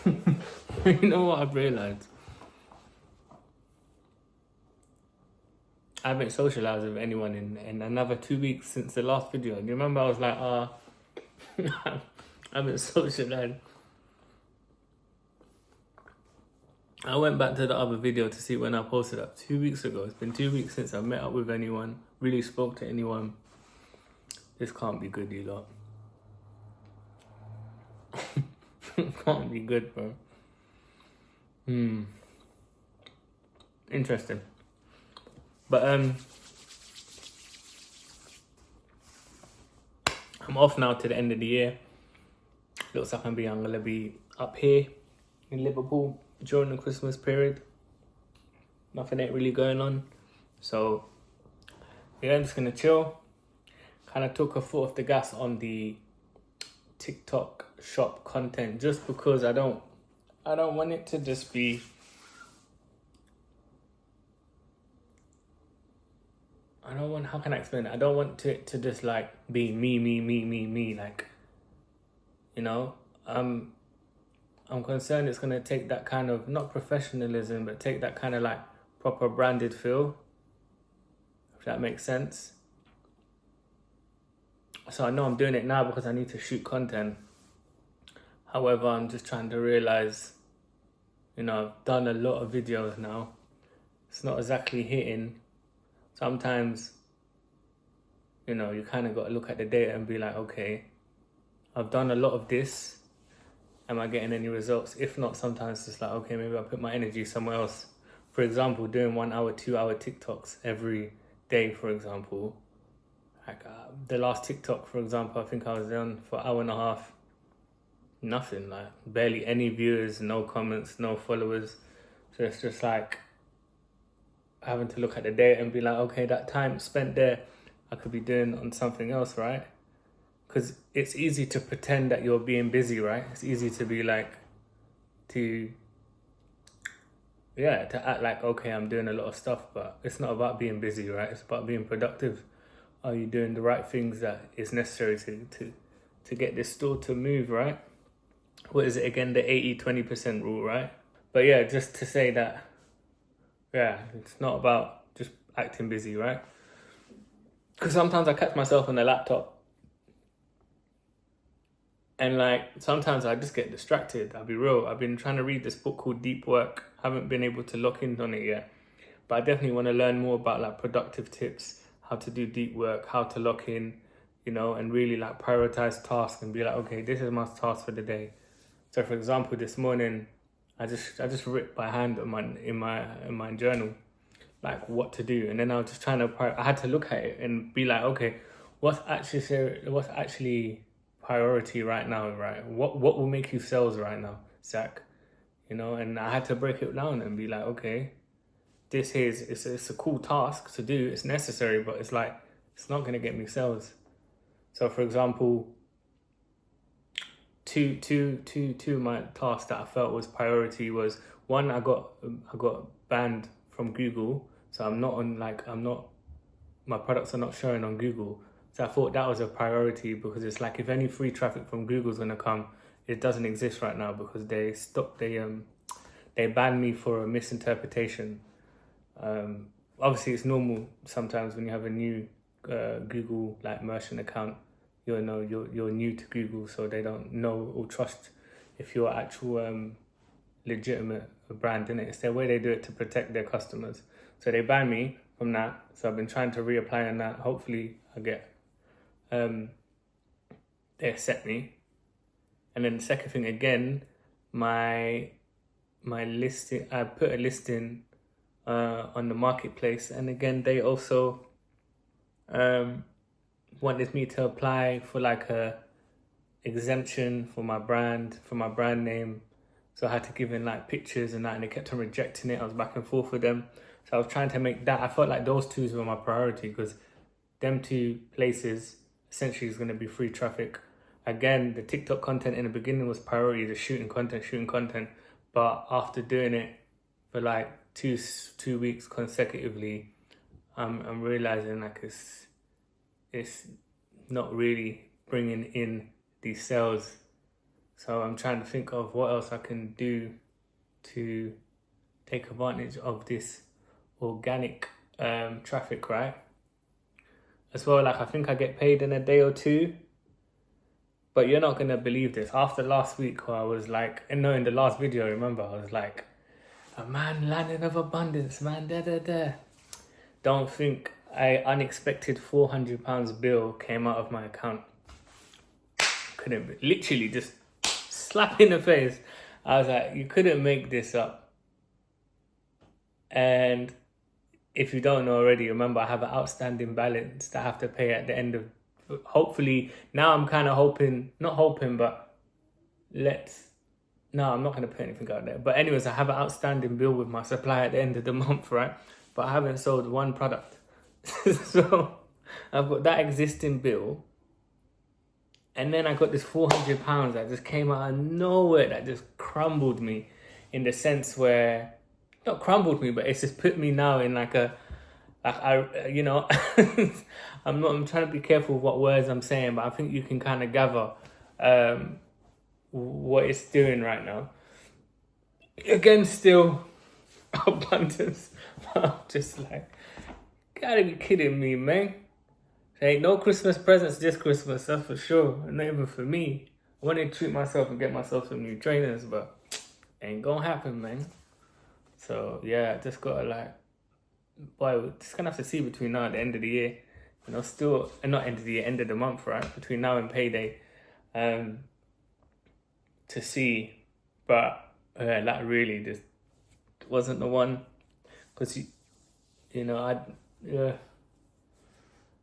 You know what I've realised? I haven't socialised with anyone in another 2 weeks since the last video. Do you remember I was like, I haven't socialised. I went back to the other video to see when I posted up 2 weeks ago. It's been 2 weeks since I met up with anyone, really spoke to anyone. This can't be good, you lot. Can't be good, bro. Interesting. But I'm off now to the end of the year. Looks like I'm gonna be up here in Liverpool during the Christmas period. Nothing ain't really going on. So yeah, I'm just gonna chill. Kind of took a foot off the gas on the TikTok shop content just because I don't want it to just be how can I explain it? I don't want it to just like be me, like, you know, I'm concerned it's gonna take that kind of, not professionalism, but take that kind of like proper branded feel, if that makes sense. So I know I'm doing it now because I need to shoot content. However, I'm just trying to realize, you know, I've done a lot of videos now. It's not exactly hitting. Sometimes, you know, you kind of got to look at the data and be like, okay, I've done a lot of this. Am I getting any results? If not, sometimes it's like, okay, maybe I'll put my energy somewhere else. For example, doing 1 hour, 2 hour TikToks every day, for example. Like the last TikTok, for example, I think I was on for an hour and a half. Nothing, like barely any viewers, no comments, no followers. So it's just like having to look at the data and be like, okay, that time spent there, I could be doing on something else, right? Because it's easy to pretend that you're being busy, right? It's easy to be like, to act like, okay, I'm doing a lot of stuff, but it's not about being busy, right? It's about being productive. Are you doing the right things that is necessary to get this store to move, right? What is it again? The 80-20% rule, right? But yeah, just to say that, yeah, it's not about just acting busy, right? Because sometimes I catch myself on the laptop and like sometimes I just get distracted. I'll be real. I've been trying to read this book called Deep Work. Haven't been able to lock in on it yet. But I definitely want to learn more about like productive tips, how to do deep work, how to lock in, you know, and really like prioritize tasks and be like, okay, this is my task for the day. So for example, this morning, I just wrote by hand in my journal, like what to do, and then I was just trying to. I had to look at it and be like, okay, what's actually priority right now, right? What will make you sales right now, Zach? You know, and I had to break it down and be like, okay, this is it's a cool task to do. It's necessary, but it's like it's not gonna get me sales. So for example, two of my tasks that I felt was priority was one, I got banned from Google, so I'm not my products are not showing on Google. So I thought that was a priority because it's like if any free traffic from Google's gonna come, it doesn't exist right now because they banned me for a misinterpretation. Obviously, it's normal sometimes when you have a new Google like merchant account. You know you're new to Google, so they don't know or trust if you're actual legitimate brand in it. It's their way they do it to protect their customers. So they banned me from that. So I've been trying to reapply on that. Hopefully, I get they accept me. And then the second thing again, my listing. I put a listing on the marketplace, and again they also wanted me to apply for like a exemption for my brand name. So I had to give in like pictures and that, and they kept on rejecting it. I was back and forth with them. So I was trying to make that. I felt like those two were my priority because them two places essentially is going to be free traffic. Again, the TikTok content in the beginning was priority, the shooting content. But after doing it for like two weeks consecutively, I'm realizing like it's not really bringing in these sales. So I'm trying to think of what else I can do to take advantage of this organic traffic, right? As well, like I think I get paid in a day or two. But you're not gonna believe this. After last week, where I was like, and no, in the last video, remember, I was like, a man landing of abundance, man, da da da. Don't think a unexpected £400 bill came out of my account. Couldn't be, literally just slap in the face. I was like, you couldn't make this up. And if you don't know already, remember I have an outstanding balance that I have to pay at the end of. Hopefully, now I'm kind of hoping, not hoping, but no, I'm not going to put anything out there. But anyways, I have an outstanding bill with my supplier at the end of the month, right? But I haven't sold one product. So I've got that existing bill. And then I got this £400 that just came out of nowhere, that just crumbled me, in the sense where, not crumbled me, but it's just put me now in like you know, I'm trying to be careful with what words I'm saying, but I think you can kind of gather what it's doing right now. Again, still abundance. I'm just like, gotta be kidding me, man. There ain't no Christmas presents this Christmas, that's for sure. And not even for me. I wanted to treat myself and get myself some new trainers, but ain't gonna happen, man. So yeah, just gotta like, boy, we're just gonna have to see between now and the end of the year. You know, still, not end of the year, end of the month, right? Between now and payday, to see. But that really just wasn't the one, because you know,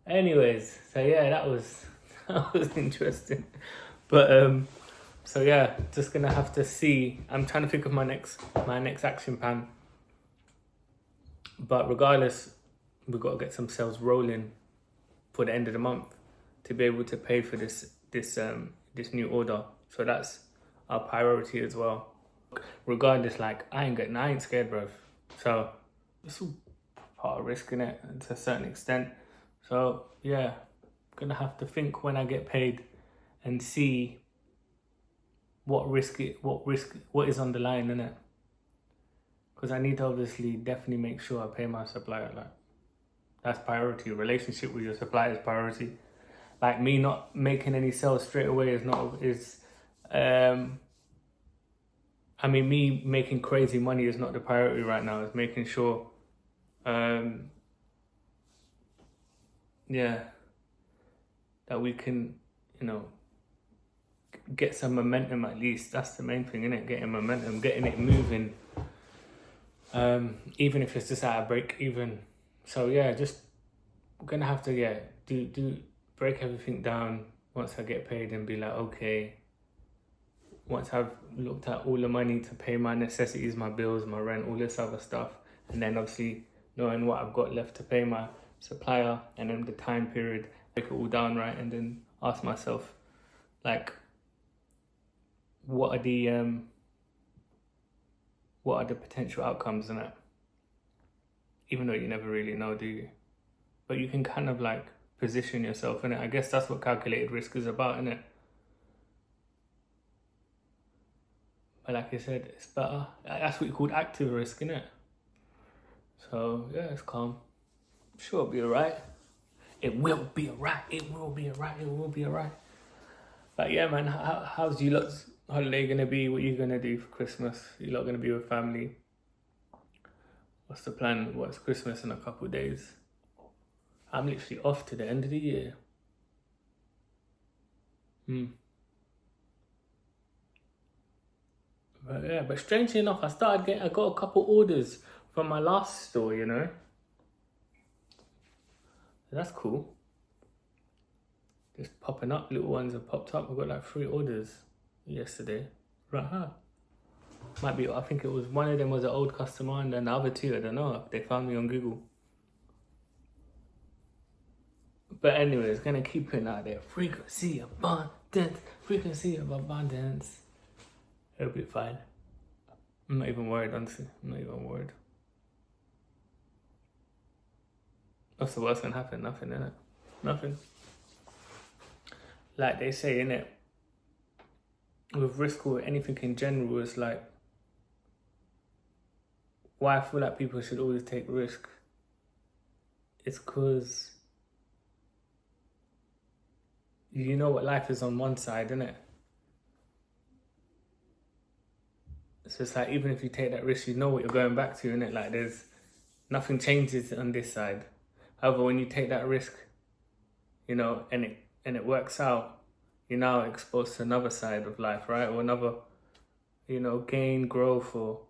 anyways, so yeah, that was interesting. But so yeah, just gonna have to see. I'm trying to think of my next action plan. But regardless, we've got to get some sales rolling for the end of the month to be able to pay for this new order. So that's our priority as well. Regardless, like I ain't scared, bro. So it's all part of risk, innit, to a certain extent. So yeah, gonna have to think when I get paid and see what is on the line, innit? Because I need to obviously definitely make sure I pay my supplier. Like, that's priority. Relationship with your supplier is priority. Like, me not making any sales straight away I mean, me making crazy money is not the priority right now. It's making sure, yeah, that we can, you know, get some momentum at least. That's the main thing, innit? Getting momentum, getting it moving. Even if it's just at a break even. So yeah, just gonna have to do break everything down once I get paid and be like, okay, once I've looked at all the money to pay my necessities, my bills, my rent, all this other stuff, and then obviously knowing what I've got left to pay my supplier, and then the time period, break it all down, right, and then ask myself, like, what are the potential outcomes in it? Even though you never really know, do you? But you can kind of like position yourself in it. I guess that's what calculated risk is about, isn't it? But like I said, it's better. That's what you call active risk, isn't it? So yeah, it's calm. I'm sure it'll be alright. It will be alright. It will be alright. It will be alright. But yeah, man, how's you lot's holiday gonna be? What you gonna do for Christmas? You lot gonna be with family? What's the plan? What's Christmas in a couple of days? I'm literally off to the end of the year. But yeah, but strangely enough, I got a couple orders from my last store, you know. That's cool. Just popping up, little ones have popped up. I got like 3 orders yesterday. Right, might be, I think it was one of them was an old customer, and then the other 2, I don't know, they found me on Google. But anyways, gonna keep putting out there. Frequency of abundance. It'll be fine. I'm not even worried, honestly. I'm not even worried. What's the worst gonna happen? Nothing, innit? Nothing. Like they say, innit? with risk or anything in general, it's like why I feel like people should always take risk. It's because you know what life is on one side, innit? So it's like even if you take that risk, you know what you're going back to, innit? Like there's nothing changes on this side. However, when you take that risk, you know, and it works out, you're now exposed to another side of life, right? Or another, you know, gain, growth, or,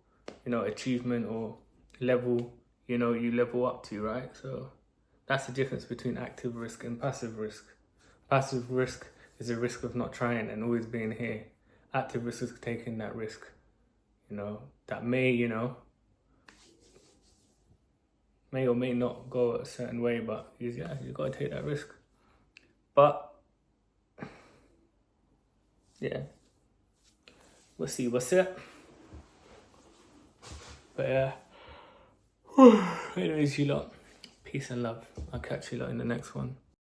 you know, achievement or level, you know, you level up to, right? So that's the difference between active risk and passive risk. Passive risk is a risk of not trying and always being here. Active risk is taking that risk, you know, that may, you know, may or may not go a certain way, but yeah, you gotta take that risk. But yeah, we'll see what's it. But yeah, anyways, you lot, peace and love. I'll catch you lot in the next one.